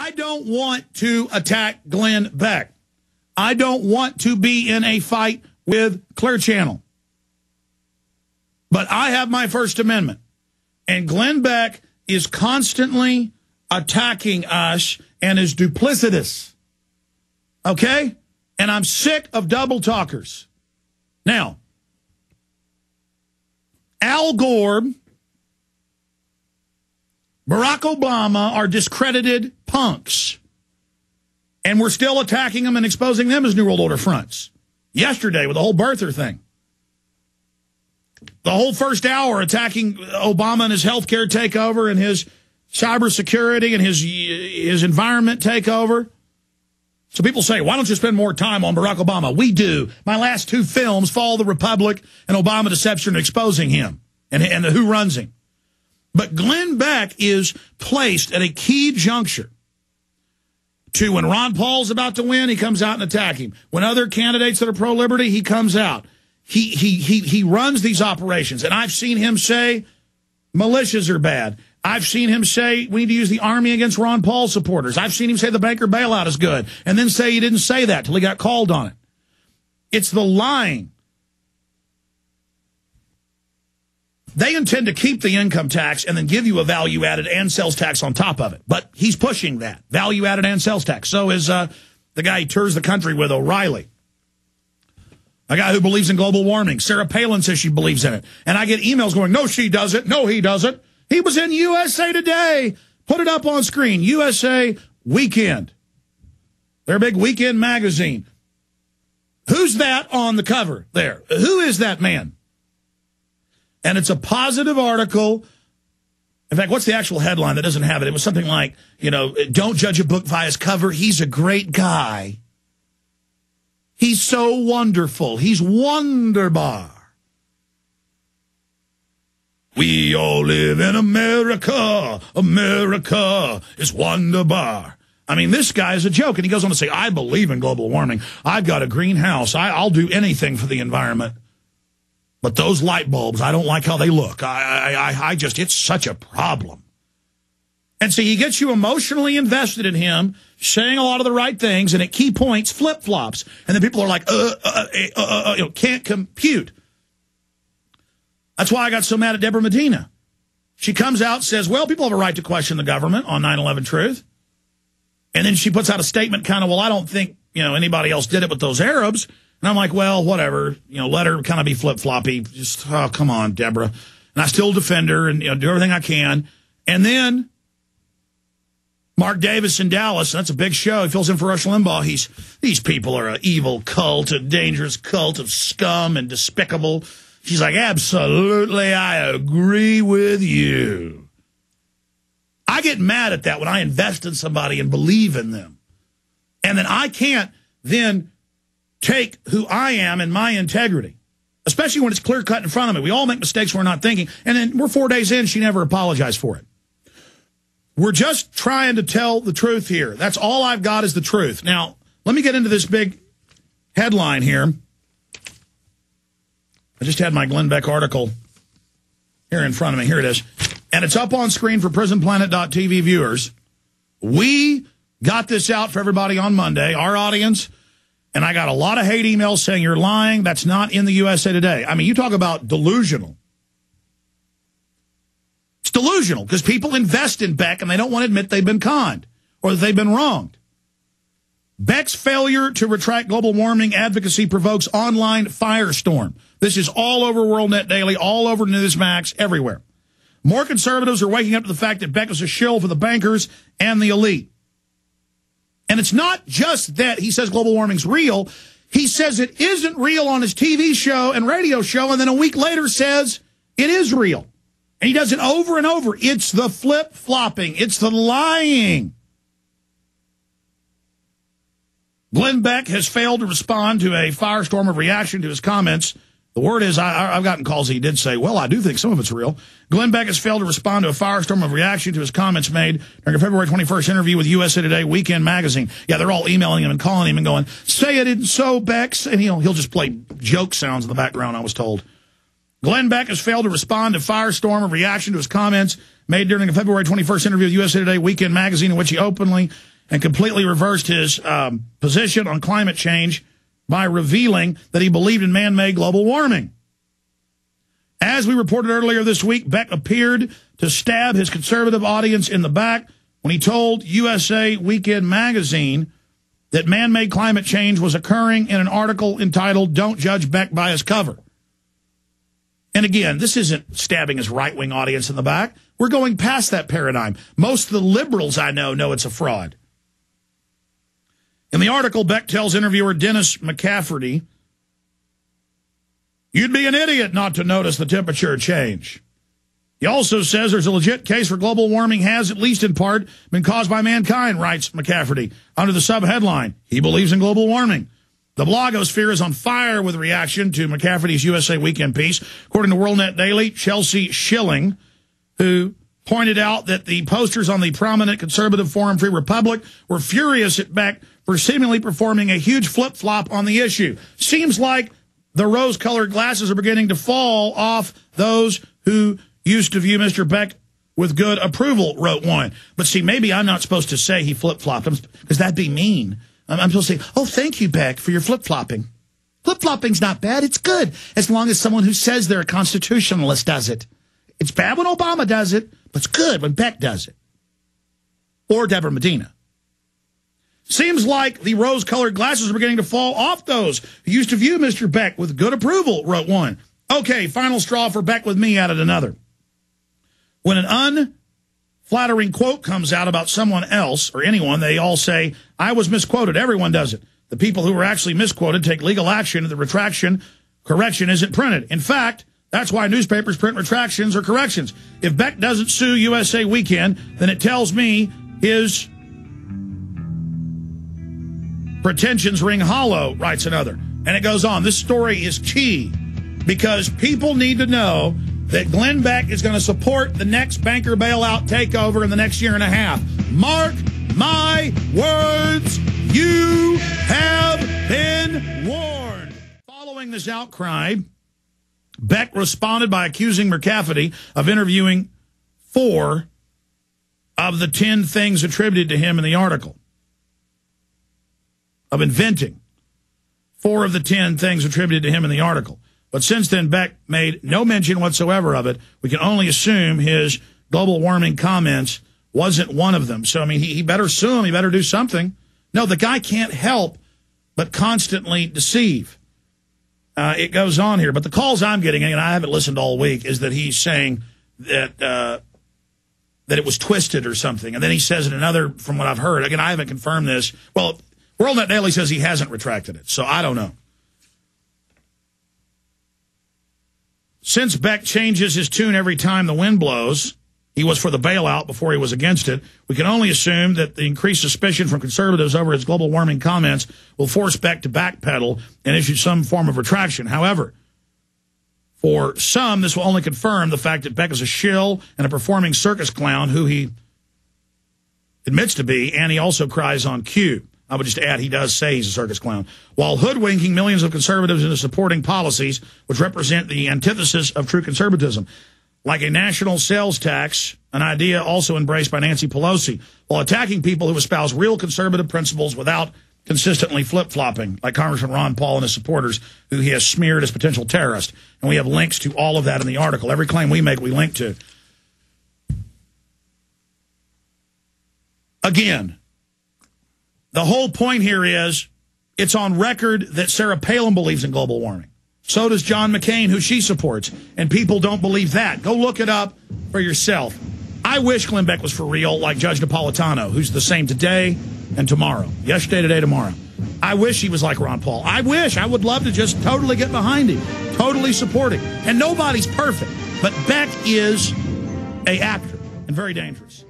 I don't want to attack Glenn Beck. I don't want to be in a fight with Clear Channel. But I have my First Amendment. And Glenn Beck is constantly attacking us and is duplicitous. Okay? And I'm sick of double talkers. Now, Al Gore, Barack Obama are discredited punks. And we're still attacking them and exposing them as New World Order fronts. Yesterday with the whole birther thing. The whole first hour attacking Obama and his healthcare takeover and his cybersecurity and his environment takeover. So people say, why don't you spend more time on Barack Obama? We do. My last two films, Fall of the Republic and Obama Deception, exposing him and who runs him. But Glenn Beck is placed at a key juncture to when Ron Paul's about to win, he comes out and attack him. When other candidates that are pro-liberty, he comes out. He runs these operations. And I've seen him say militias are bad. I've seen him say we need to use the army against Ron Paul supporters. I've seen him say the banker bailout is good and then say he didn't say that till he got called on it. It's the lying. They intend to keep the income tax and then give you a value-added and sales tax on top of it. But he's pushing that, value-added and sales tax. So is the guy he tours the country with, O'Reilly. A guy who believes in global warming. Sarah Palin says she believes in it. And I get emails going, no, she doesn't. No, he doesn't. He was in USA Today. Put it up on screen. USA Weekend. Their big weekend magazine. Who's that on the cover there? Who is that man? And it's a positive article. In fact, what's the actual headline that doesn't have it? It was something like, you know, don't judge a book by its cover. He's a great guy. He's so wonderful. He's wonderbar. We all live in America. America is wonderbar. I mean, this guy is a joke. And he goes on to say, I believe in global warming. I've got a greenhouse. I'll do anything for the environment. But those light bulbs, I don't like how they look. I just, it's such a problem. And so he gets you emotionally invested in him, saying a lot of the right things, and at key points, flip-flops. And then people are like, can't compute. That's why I got so mad at Deborah Medina. She comes out and says, well, people have a right to question the government on 9/11 truth. And then she puts out a statement kind of, well, I don't think, anybody else did it but those Arabs. And I'm like, well, whatever, let her kind of be flip-floppy. Just, oh, come on, Deborah. And I still defend her and do everything I can. And then Mark Davis in Dallas, that's a big show. He fills in for Rush Limbaugh. These people are an evil cult, a dangerous cult of scum and despicable. She's like, absolutely, I agree with you. I get mad at that when I invest in somebody and believe in them. And then I can't then take who I am and my integrity, especially when it's clear-cut in front of me. We all make mistakes we're not thinking. And then we're 4 days in, she never apologized for it. We're just trying to tell the truth here. That's all I've got is the truth. Now, let me get into this big headline here. I just had my Glenn Beck article here in front of me. Here it is. And it's up on screen for PrisonPlanet.tv viewers. We got this out for everybody on Monday, our audience. And I got a lot of hate emails saying you're lying. That's not in the USA Today. I mean, you talk about delusional. It's delusional because people invest in Beck and they don't want to admit they've been conned or that they've been wronged. Beck's failure to retract global warming advocacy provokes online firestorm. This is all over WorldNet Daily, all over Newsmax, everywhere. More conservatives are waking up to the fact that Beck is a shill for the bankers and the elite. And it's not just that he says global warming's real. He says it isn't real on his TV show and radio show, and then a week later says it is real. And he does it over and over. It's the flip-flopping. It's the lying. Glenn Beck has failed to respond to a firestorm of reaction to his comments. The word is, I've gotten calls that he did say, well, I do think some of it's real. Glenn Beck has failed to respond to a firestorm of reaction to his comments made during a February 21st interview with USA Today Weekend magazine. Yeah, they're all emailing him and calling him and going, say it isn't so, Beck. And he'll just play joke sounds in the background, I was told. Glenn Beck has failed to respond to firestorm of reaction to his comments made during a February 21st interview with USA Today Weekend magazine in which he openly and completely reversed his position on climate change by revealing that he believed in man-made global warming. As we reported earlier this week, Beck appeared to stab his conservative audience in the back when he told USA Weekend magazine that man-made climate change was occurring in an article entitled "Don't Judge Beck by His Cover." And again, this isn't stabbing his right-wing audience in the back. We're going past that paradigm. Most of the liberals I know it's a fraud. In the article, Beck tells interviewer Dennis McCafferty, "You'd be an idiot not to notice the temperature change." He also says there's a legit case for global warming has, at least in part, been caused by mankind, writes McCafferty, under the subheadline, "He believes in global warming." The blogosphere is on fire with reaction to McCafferty's USA Weekend piece. According to WorldNet Daily, Chelsea Schilling, who pointed out that the posters on the prominent conservative forum Free Republic were furious at Beck for seemingly performing a huge flip-flop on the issue. Seems like the rose-colored glasses are beginning to fall off those who used to view Mr. Beck with good approval, wrote one. But see, maybe I'm not supposed to say he flip-flopped, because that'd be mean. I'm supposed to say, "Oh, thank you, Beck, for your flip-flopping." Flip-flopping's not bad. It's good, as long as someone who says they're a constitutionalist does it. It's bad when Obama does it, but it's good when Beck does it. Or Deborah Medina. Seems like the rose-colored glasses are beginning to fall off those who used to view Mr. Beck with good approval, wrote one. Okay, final straw for Beck with me, added another. When an unflattering quote comes out about someone else or anyone, they all say, "I was misquoted." Everyone does it. The people who were actually misquoted take legal action if the correction isn't printed. In fact, that's why newspapers print retractions or corrections. If Beck doesn't sue USA Weekend, then it tells me his pretensions ring hollow, writes another. And it goes on. This story is key because people need to know that Glenn Beck is going to support the next banker bailout takeover in the next year and a half. Mark my words, you have been warned. Following this outcry, Beck responded by accusing McCafferty of interviewing 4 of the 10 things attributed to him in the article. Of inventing 4 of the 10 things attributed to him in the article. But since then, Beck made no mention whatsoever of it. We can only assume his global warming comments wasn't one of them. So, I mean, he better sue him. He better do something. No, the guy can't help but constantly deceive. It goes on here. But the calls I'm getting, and I haven't listened all week, is that he's saying that that it was twisted or something. And then he says in another, from what I've heard, again, I haven't confirmed this. Well, WorldNet Daily says he hasn't retracted it. So I don't know. Since Beck changes his tune every time the wind blows, he was for the bailout before he was against it, we can only assume that the increased suspicion from conservatives over his global warming comments will force Beck to backpedal and issue some form of retraction. However, for some, this will only confirm the fact that Beck is a shill and a performing circus clown who he admits to be, and he also cries on cue. I would just add he does say he's a circus clown, while hoodwinking millions of conservatives into supporting policies which represent the antithesis of true conservatism, like a national sales tax, an idea also embraced by Nancy Pelosi, while attacking people who espouse real conservative principles without consistently flip-flopping, like Congressman Ron Paul and his supporters, who he has smeared as potential terrorists. And we have links to all of that in the article. Every claim we make, we link to. Again, the whole point here is it's on record that Sarah Palin believes in global warming. So does John McCain, who she supports. And people don't believe that. Go look it up for yourself. I wish Glenn Beck was for real, like Judge Napolitano, who's the same today and tomorrow. Yesterday, today, tomorrow. I wish he was like Ron Paul. I would love to just totally get behind him, totally support him. And nobody's perfect. But Beck is an actor and very dangerous.